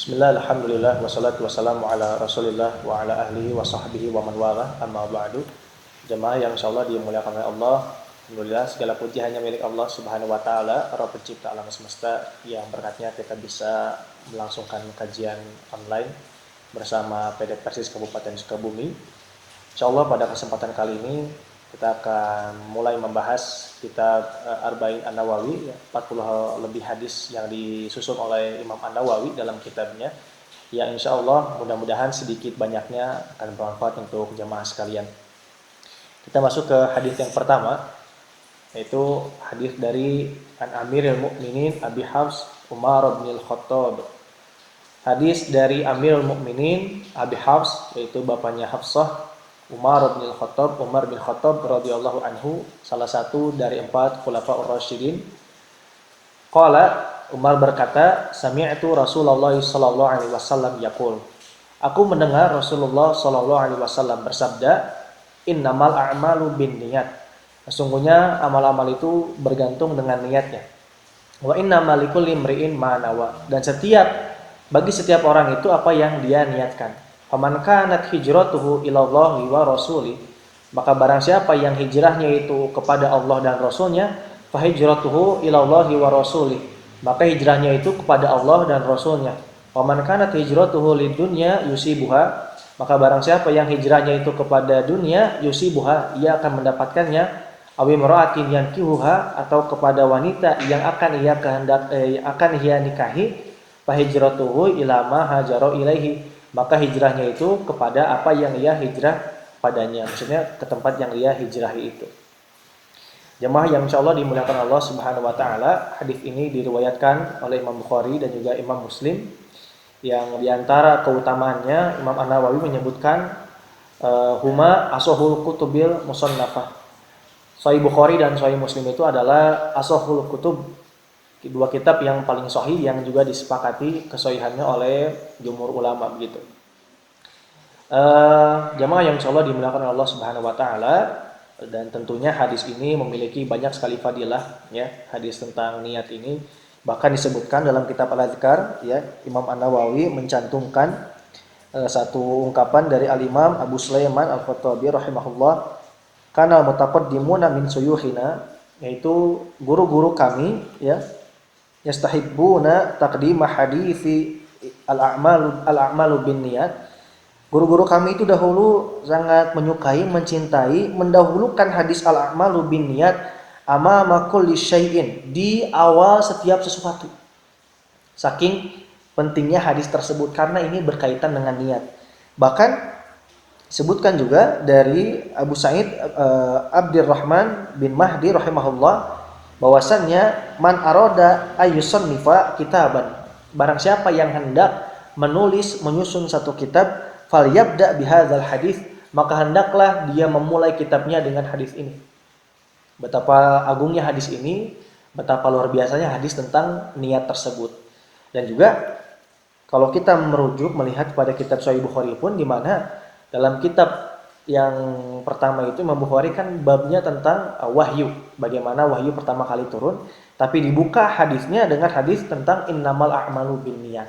Bismillah, alhamdulillah, wassalatu wassalamu ala rasulillah wa ala ahlihi wa sahbihi wa man wala, amma ba'du. Jemaah yang insyaallah dimuliakan oleh Allah. Alhamdulillah, segala puji hanya milik Allah subhanahu wa ta'ala, Rabb pencipta alam semesta, yang berkatnya kita bisa melangsungkan kajian online bersama PD Persis Kabupaten Sukabumi. Insyaallah pada kesempatan kali ini kita akan mulai membahas kitab Arba'in An-Nawawi, 40 lebih hadis yang disusun oleh Imam An-Nawawi dalam kitabnya, yang insya Allah mudah-mudahan sedikit banyaknya akan bermanfaat untuk jemaah sekalian. Kita masuk ke hadis yang pertama, yaitu hadis dari Amirul Mukminin Abi Hafs Umar bin Al-Khattab. Hadis dari Amirul Mukminin Abi Hafs, yaitu bapaknya Hafsah, Umar bin Khattab radhiyallahu anhu, salah satu dari 4 khulafaur rasyidin. Qala, Umar berkata, sami'tu Rasulullah sallallahu alaihi wasallam yaqul. Aku mendengar Rasulullah sallallahu alaihi wasallam bersabda, innamal a'malu binniyat. Sesungguhnya amal-amal itu bergantung dengan niatnya. Wa innamal likulli imri'in ma nawa. Dan bagi setiap orang itu apa yang dia niatkan. Faman kanat hijratuhu ilallahi wa rasuli, maka barang siapa yang hijrahnya itu kepada Allah dan Rasulnya, fa hijratuhu ilallahi wa rasuli, maka hijrahnya itu kepada Allah dan Rasulnya. Faman kanat hijratuhu lidunya yusibuha, maka barang siapa yang hijrahnya itu kepada dunia, yusibuha, ia akan mendapatkannya, awi mar'atin yankihuha, atau kepada wanita yang akan ia nikahi, fa hijratuhu ila ma hajara ilaihi, maka hijrahnya itu kepada apa yang ia hijrah padanya, maksudnya ke tempat yang ia hijrahi itu. Jemaah yang insyaallah dimuliakan Allah Subhanahu wa taala, hadis ini diriwayatkan oleh Imam Bukhari dan juga Imam Muslim, yang diantara keutamaannya Imam An-Nawawi menyebutkan huma asahul kutubil musannafah. Sahih Bukhari dan Sahih Muslim itu adalah asahul kutub, dua kitab yang paling sahih yang juga disepakati kesahihannya oleh jumhur ulama begitu. Jamaah yang insyaallah dimuliakan Allah Subhanahu wa taala, dan tentunya hadis ini memiliki banyak sekali fadilah ya. Hadis tentang niat ini bahkan disebutkan dalam kitab Al-Adhkar ya. Imam An-Nawawi mencantumkan satu ungkapan dari Al-Imam Abu Sulaiman Al-Khattabi rahimahullah, kana mutaqaddimuna min suyukhina, yaitu guru-guru kami ya, yastahibbuna taqdima hadithi al-a'malu binniyat. Guru-guru kami itu dahulu sangat menyukai, mencintai, mendahulukan hadis al-a'malu binniyat amama kulli syai'in, di awal setiap sesuatu. Saking pentingnya hadis tersebut karena ini berkaitan dengan niat. Bahkan sebutkan juga dari Abu Sa'id Abdurrahman bin Mahdi rahimahullah, bahwasannya man aroda ayyusannifa kitaban, barang siapa yang hendak menyusun satu kitab, falyabda bihadzal hadis, maka hendaklah dia memulai kitabnya dengan hadis ini. Betapa agungnya hadis ini, betapa luar biasanya hadis tentang niat tersebut. Dan juga kalau kita merujuk melihat pada kitab Sahih Bukhari pun, di mana dalam kitab yang pertama itu Imam Bukhari kan babnya tentang wahyu, bagaimana wahyu pertama kali turun, tapi dibuka hadisnya dengan hadis tentang innamal a'malu binniyat.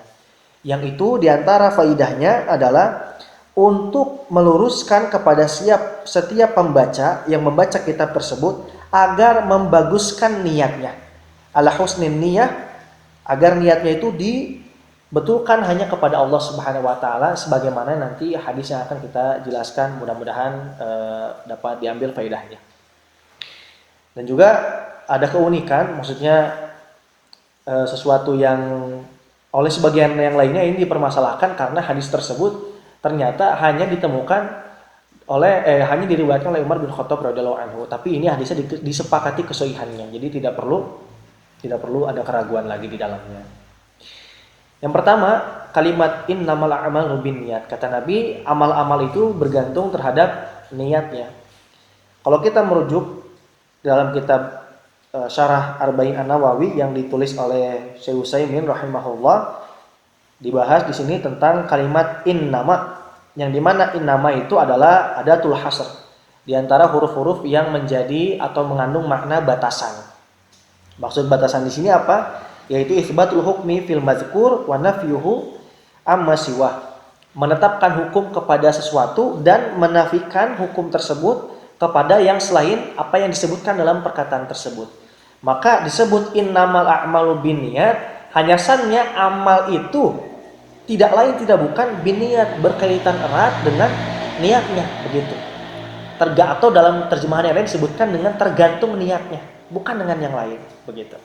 Yang itu diantara faidahnya adalah untuk meluruskan kepada setiap pembaca yang membaca kitab tersebut agar membaguskan niatnya, ala husnin niyah, agar niatnya itu dibetulkan hanya kepada Allah Subhanahu wa taala, sebagaimana nanti hadis yang akan kita jelaskan, mudah-mudahan dapat diambil faedahnya. Dan juga ada keunikan, maksudnya sesuatu yang oleh sebagian yang lainnya ini dipermasalahkan karena hadis tersebut ternyata hanya diriwayatkan oleh Umar bin Khattab radhiyallahu anhu, tapi ini hadisnya disepakati kesahihannya, jadi tidak perlu ada keraguan lagi di dalamnya. Yang pertama, kalimat innamal a'malu binniyat. Kata Nabi, amal-amal itu bergantung terhadap niatnya. Kalau kita merujuk dalam kitab Syarah Arba'in An-Nawawi yang ditulis oleh Syekh Utsaimin rahimahullah, dibahas di sini tentang kalimat innama, yang dimana innama itu adalah adatul hasr, di antara huruf-huruf yang menjadi atau mengandung makna batasan. Maksud batasan di sini apa? Yaitu isbatul hukmi fil mazkur wa nafyuhu amma siwah, menetapkan hukum kepada sesuatu dan menafikan hukum tersebut kepada yang selain apa yang disebutkan dalam perkataan tersebut. Maka disebut innamal a'malu binniyat, hanya sannya amal itu tidak lain tidak bukan binniyat, berkaitan erat dengan niatnya, begitu. Atau dalam terjemahan yang lain disebutkan dengan tergantung niatnya, bukan dengan yang lain, begitu.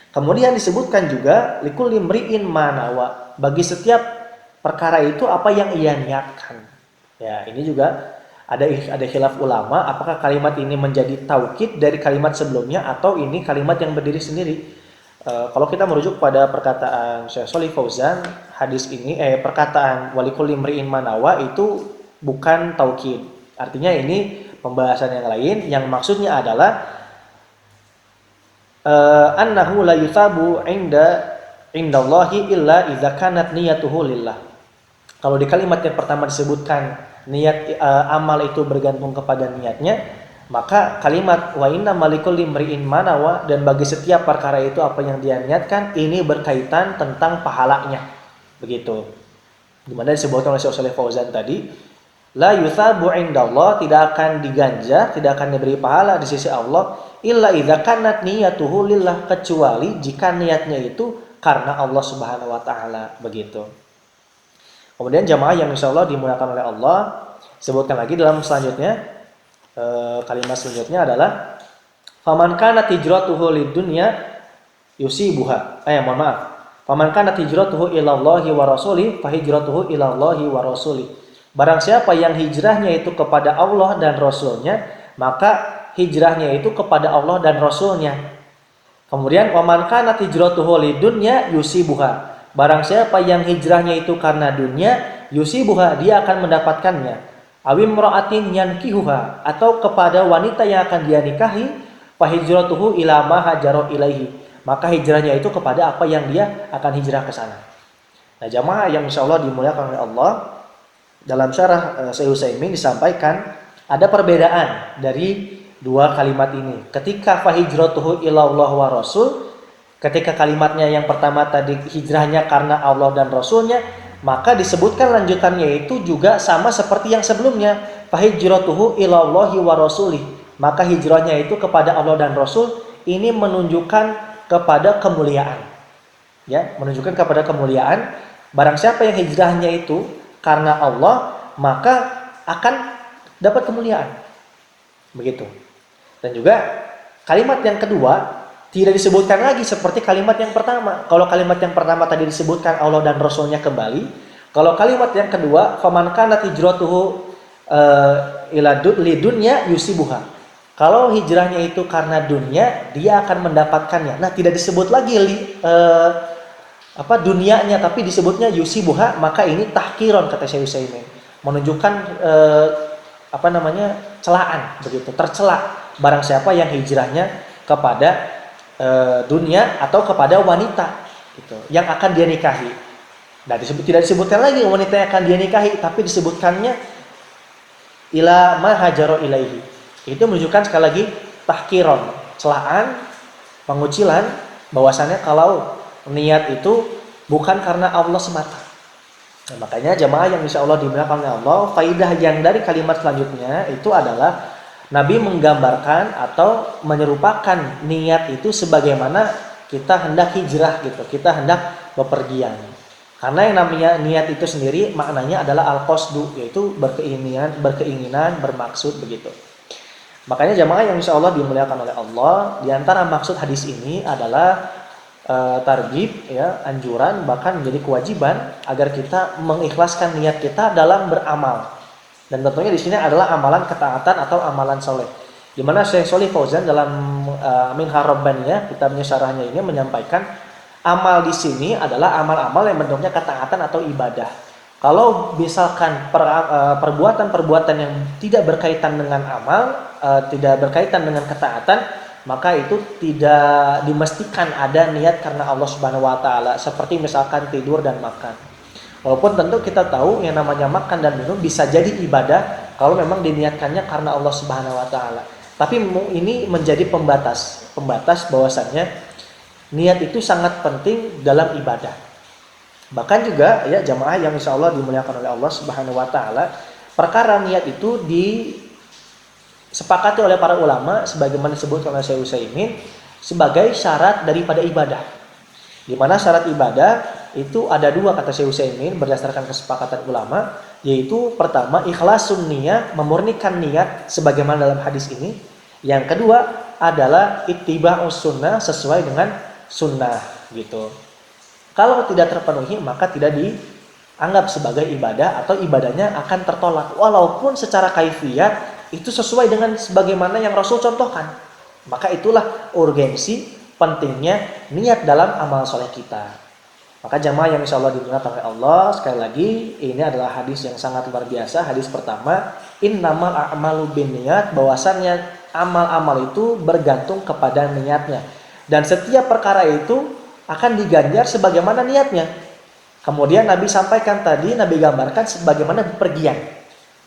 Kemudian disebutkan juga likulli mri'in ma nawa, bagi setiap perkara itu apa yang ia niatkan. Ya, ini juga ada khilaf ulama apakah kalimat ini menjadi taukid dari kalimat sebelumnya atau ini kalimat yang berdiri sendiri. Kalau kita merujuk pada perkataan Syekh Shalih Fauzan, hadis ini perkataan walikulli mri'in ma nawa itu bukan taukid. Artinya ini pembahasan yang lain yang maksudnya adalah annahu la yuthabu indallahi illa idza kanat niyatuhu lillah. Kalau di kalimat yang pertama disebutkan niat amal itu bergantung kepada niatnya, maka kalimat wa inna malikul limri'in manawa, dan bagi setiap perkara itu apa yang dia niatkan, ini berkaitan tentang pahalanya. Begitu. Di mana disebutkan oleh Syekh Shalih Fauzan tadi, la yuthabu indallah, tidak akan diganja, tidak akan diberi pahala di sisi Allah illa idza kanat niyatuhu lillah, kecuali jika niatnya itu karena Allah Subhanahu wa taala, begitu. Kemudian jamaah yang insyaallah dimuliakan oleh Allah, sebutkan lagi dalam selanjutnya, kalimat selanjutnya adalah faman kanat hijratuhu lidunya yusibuha. Mohon maaf. Faman kanat hijratuhu ilallahi wa rasuli fa hijratuhu ilallahi wa rasuli. Barang siapa yang hijrahnya itu kepada Allah dan Rasulnya, maka hijrahnya itu kepada Allah dan Rasulnya. Kemudian waman kanat hijratuhu lidunya yusibuha. Barang siapa yang hijrahnya itu karena dunia, yusibuha, dia akan mendapatkannya. Awim ra'atin yankihuha, atau kepada wanita yang akan dia nikahi, fa hijratuhu ila ma hajara ilaihi. Maka hijrahnya itu kepada apa yang dia akan hijrah ke sana. Nah, jamaah yang insyaallah dimuliakan oleh Allah, dalam syarah Syekh Utsaimin disampaikan ada perbedaan dari dua kalimat ini. Ketika fa hijratuhu ila Allah wa rasul, ketika kalimatnya yang pertama tadi hijrahnya karena Allah dan Rasulnya, maka disebutkan lanjutannya itu juga sama seperti yang sebelumnya, fa hijratuhu ila Allahi wa rasulih. Maka hijrahnya itu kepada Allah dan Rasul, ini menunjukkan kepada kemuliaan. Ya, menunjukkan kepada kemuliaan. Barang siapa yang hijrahnya itu karena Allah, maka akan dapat kemuliaan. Begitu. Dan juga kalimat yang kedua tidak disebutkan lagi seperti kalimat yang pertama. Kalau kalimat yang pertama tadi disebutkan Allah dan Rasulnya kembali. Kalau kalimat yang kedua, faman kanat hijratuhu ila lidunya yusibuha. Kalau hijrahnya itu karena dunia, dia akan mendapatkannya. Nah, tidak disebut lagi dunianya, tapi disebutnya yusibuha. Maka ini tahkiron, kata Syekh Utsaimin, menunjukkan celaan, begitu, tercela barang siapa yang hijrahnya kepada dunia atau kepada wanita gitu, yang akan dia nikahi. Nah, tidak disebutkan lagi wanita yang akan dia nikahi, tapi disebutkannya ila ma hajara ilaihi. Itu menunjukkan sekali lagi tahkiron, celaan, pengucilan, bahwasannya kalau niat itu bukan karena Allah semata. Nah, makanya jamaah yang insyaallah dimuliakan oleh Allah, faidah yang dari kalimat selanjutnya itu adalah Nabi menggambarkan atau menyerupakan niat itu sebagaimana kita hendak hijrah gitu, kita hendak bepergian. Karena yang namanya niat itu sendiri maknanya adalah al-qasdu, yaitu berkeinginan, bermaksud, begitu. Makanya jamaah yang insyaallah dimuliakan oleh Allah, di antara maksud hadis ini adalah targhib, ya, anjuran, bahkan menjadi kewajiban agar kita mengikhlaskan niat kita dalam beramal. Dan tentunya di sini adalah amalan ketaatan atau amalan soleh. Di mana Syekh Shalih Fauzan dalam Minhar Rabbaniyah, kitabnya syarahnya ini menyampaikan amal di sini adalah amal-amal yang bentuknya ketaatan atau ibadah. Kalau misalkan perbuatan-perbuatan yang tidak berkaitan dengan amal, tidak berkaitan dengan ketaatan, maka itu tidak dimestikan ada niat karena Allah Subhanahu wa taala, seperti misalkan tidur dan makan. Walaupun tentu kita tahu yang namanya makan dan minum bisa jadi ibadah kalau memang diniatkannya karena Allah Subhanahu wa taala. Tapi ini menjadi pembatas bahwasannya niat itu sangat penting dalam ibadah. Bahkan juga ya jamaah yang insya Allah dimuliakan oleh Allah Subhanahu wa taala, perkara niat itu disepakati oleh para ulama sebagaimana disebutkan oleh Syekh Utsaimin sebagai syarat daripada ibadah. Di mana syarat ibadah itu ada dua kata Syekh Utsaimin berdasarkan kesepakatan ulama, yaitu pertama ikhlasun niat, memurnikan niat sebagaimana dalam hadis ini. Yang kedua adalah ittiba'us sunnah, sesuai dengan sunnah gitu. Kalau tidak terpenuhi maka tidak dianggap sebagai ibadah atau ibadahnya akan tertolak walaupun secara kaifiyat itu sesuai dengan sebagaimana yang Rasul contohkan. Maka itulah urgensi pentingnya niat dalam amal soleh kita. Maka jamaah yang insya Allah dimuliakan oleh Allah, sekali lagi ini adalah hadis yang sangat luar biasa. Hadis pertama, innamal a'malu binniyat, bahwasannya amal-amal itu bergantung kepada niatnya. Dan setiap perkara itu akan diganjar sebagaimana niatnya. Kemudian Nabi sampaikan tadi, Nabi gambarkan sebagaimana bepergian.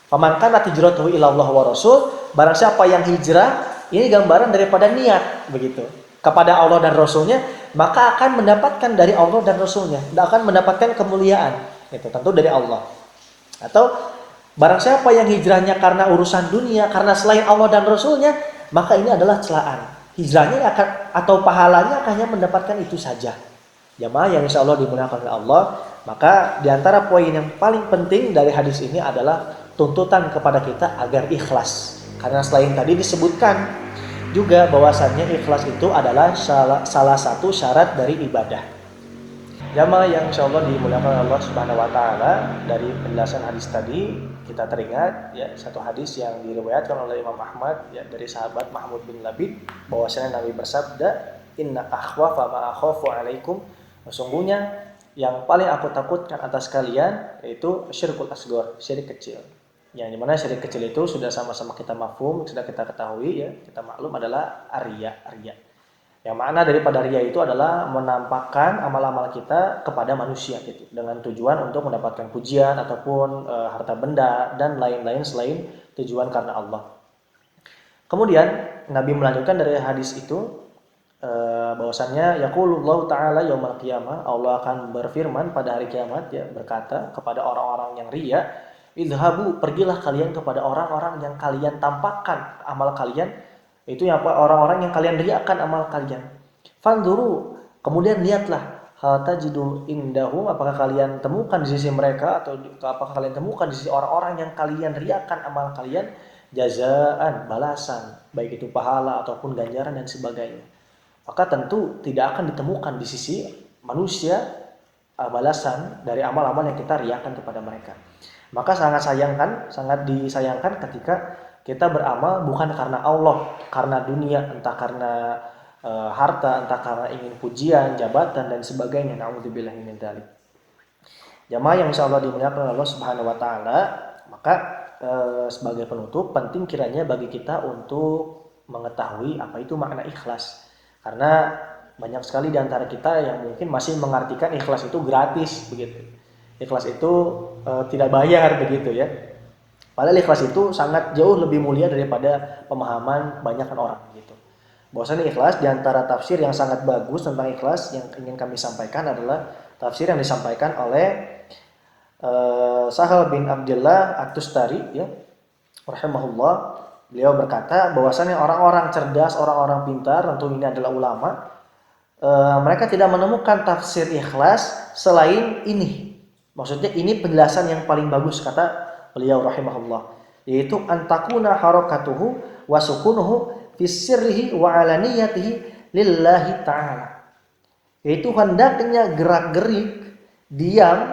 Faman kanat hijratuhu ilallah wa rasul, barang siapa yang hijrah, ini gambaran daripada niat begitu. Kepada Allah dan Rasulnya, maka akan mendapatkan dari Allah dan Rasulnya, dan akan mendapatkan kemuliaan. Itu tentu dari Allah. Atau barang siapa yang hijrahnya karena urusan dunia, karena selain Allah dan Rasulnya, maka ini adalah celaan. Hijrahnya akan atau pahalanya hanya mendapatkan itu saja. Jamaah yang insya Allah dimuliakan oleh Allah, maka diantara poin yang paling penting dari hadis ini adalah tuntutan kepada kita agar ikhlas. Karena selain tadi disebutkan juga bahwasannya ikhlas itu adalah salah satu syarat dari ibadah. Jamaah yang insya Allah dimuliakan Allah Subhanahu wa taala, dari penjelasan hadis tadi kita teringat ya satu hadis yang diriwayatkan oleh Imam Ahmad ya dari sahabat Mahmud bin Labid, bahwasanya Nabi bersabda, inna akhwafa ma akhafu alaikum, sesungguhnya yang paling aku takutkan atas kalian yaitu syirkul asghar, syirik kecil. Yang dimana syirik kecil itu sudah sama-sama kita mafhum, sudah kita ketahui ya, kita maklum adalah riya. Yang makna daripada riya itu adalah menampakkan amal-amal kita kepada manusia gitu, dengan tujuan untuk mendapatkan pujian ataupun harta benda dan lain-lain selain tujuan karena Allah. Kemudian Nabi melanjutkan dari hadis itu bahwasannya yaqulullahu ta'ala yaumil qiyamah, Allah akan berfirman pada hari kiamat ya, berkata kepada orang-orang yang riya, idhabu, pergilah kalian kepada orang-orang yang kalian tampakkan amal kalian, itu yang orang-orang yang kalian riakan amal kalian. Fanduru, kemudian lihatlah, hal tajidu indahum, apakah kalian temukan di sisi mereka atau apakah kalian temukan di sisi orang-orang yang kalian riakan amal kalian, jazaan, balasan, baik itu pahala ataupun ganjaran dan sebagainya. Maka tentu tidak akan ditemukan di sisi manusia balasan dari amal-amal yang kita riakan kepada mereka. Maka sangat disayangkan ketika kita beramal bukan karena Allah, karena dunia, entah karena harta, entah karena ingin pujian, jabatan dan sebagainya. Nauzubillahi min dzalik. Jamaah yang insyaallah dimuliakan Allah Subhanahu wa taala, maka sebagai penutup penting kiranya bagi kita untuk mengetahui apa itu makna ikhlas. Karena banyak sekali di antara kita yang mungkin masih mengartikan ikhlas itu gratis begitu. Ikhlas itu tidak bayar begitu ya. Padahal ikhlas itu sangat jauh lebih mulia daripada pemahaman banyakkan orang gitu. Bahwasanya ikhlas, di antara tafsir yang sangat bagus tentang ikhlas yang ingin kami sampaikan adalah tafsir yang disampaikan oleh Sahal bin Abdullah At-Tustari ya, rahimahullah. Beliau berkata bahwasanya orang-orang cerdas, orang-orang pintar, tentu ini adalah ulama, mereka tidak menemukan tafsir ikhlas selain ini. Maksudnya ini penjelasan yang paling bagus kata beliau rahimahullah, yaitu antakuna harakatuhu wa sukunuhu fi sirrihi wa alaniyatihi lillahi ta'ala. Yaitu hendaknya gerak-gerik, diam,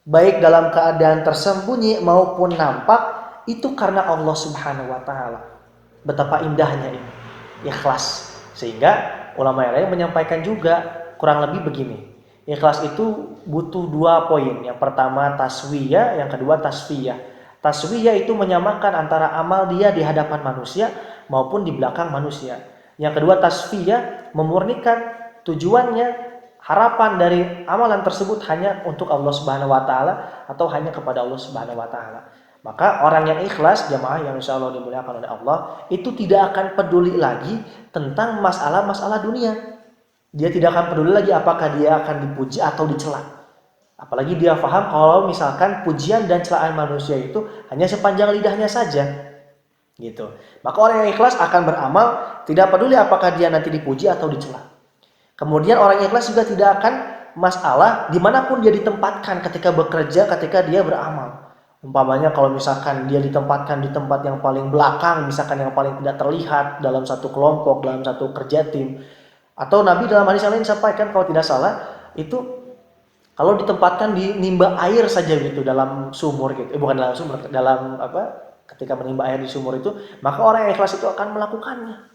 baik dalam keadaan tersembunyi maupun nampak, itu karena Allah Subhanahu wa taala. Betapa indahnya ini ikhlas. Sehingga ulama yang lain menyampaikan juga kurang lebih begini. Ikhlas itu butuh dua poin. Yang pertama taswiyah, yang kedua tasfiyah. Taswiyah itu menyamakan antara amal dia di hadapan manusia maupun di belakang manusia. Yang kedua tasfiyah, memurnikan tujuannya, harapan dari amalan tersebut hanya untuk Allah Subhanahu wa taala atau hanya kepada Allah Subhanahu wa taala. Maka orang yang ikhlas, jamaah yang insyaallah dimuliakan oleh Allah, itu tidak akan peduli lagi tentang masalah-masalah dunia. Dia tidak akan peduli lagi apakah dia akan dipuji atau dicela. Apalagi dia paham kalau misalkan pujian dan celaan manusia itu hanya sepanjang lidahnya saja, gitu. Maka orang yang ikhlas akan beramal tidak peduli apakah dia nanti dipuji atau dicela. Kemudian orang yang ikhlas juga tidak akan masalah dimanapun dia ditempatkan ketika bekerja, ketika dia beramal. Umpamanya kalau misalkan dia ditempatkan di tempat yang paling belakang, misalkan yang paling tidak terlihat dalam satu kelompok, dalam satu kerja tim, atau Nabi dalam hadis yang lain sampaikan kalau tidak salah itu kalau ditempatkan di nimba air saja gitu dalam sumur gitu, bukan dalam sumur, dalam apa? Ketika menimba air di sumur itu, maka orang yang ikhlas itu akan melakukannya.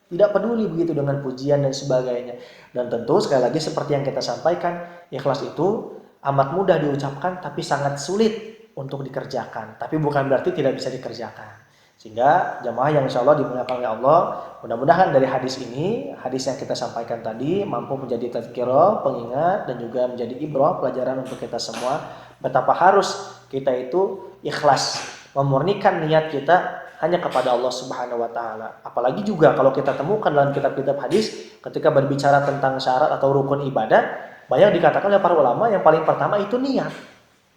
Tidak peduli begitu dengan pujian dan sebagainya. Dan tentu sekali lagi seperti yang kita sampaikan, ikhlas itu amat mudah diucapkan tapi sangat sulit untuk dikerjakan. Tapi bukan berarti tidak bisa dikerjakan. Sehingga jamaah yang insya Allah dimuliakan oleh Allah, mudah-mudahan dari hadis ini, hadis yang kita sampaikan tadi mampu menjadi tazkirah, pengingat, dan juga menjadi ibrah, pelajaran untuk kita semua. Betapa harus kita itu ikhlas, memurnikan niat kita hanya kepada Allah Subhanahu wa taala. Apalagi juga kalau kita temukan dalam kitab-kitab hadis ketika berbicara tentang syarat atau rukun ibadah, banyak dikatakan oleh para ulama yang paling pertama itu niat.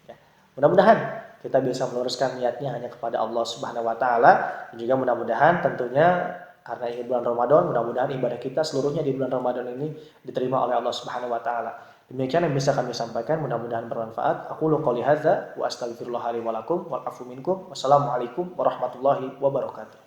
Ya. Mudah-mudahan kita bisa meluruskan niatnya hanya kepada Allah Subhanahu wa taala, dan juga mudah-mudahan tentunya karena ini bulan Ramadan, mudah-mudahan ibadah kita seluruhnya di bulan Ramadan ini diterima oleh Allah Subhanahu wa taala. Demikian yang bisa kami sampaikan, mudah-mudahan bermanfaat. Aku qouli hadza wa astaghfirullah li wa lakum wal afu minkum. Wassalamualaikum warahmatullahi wabarakatuh.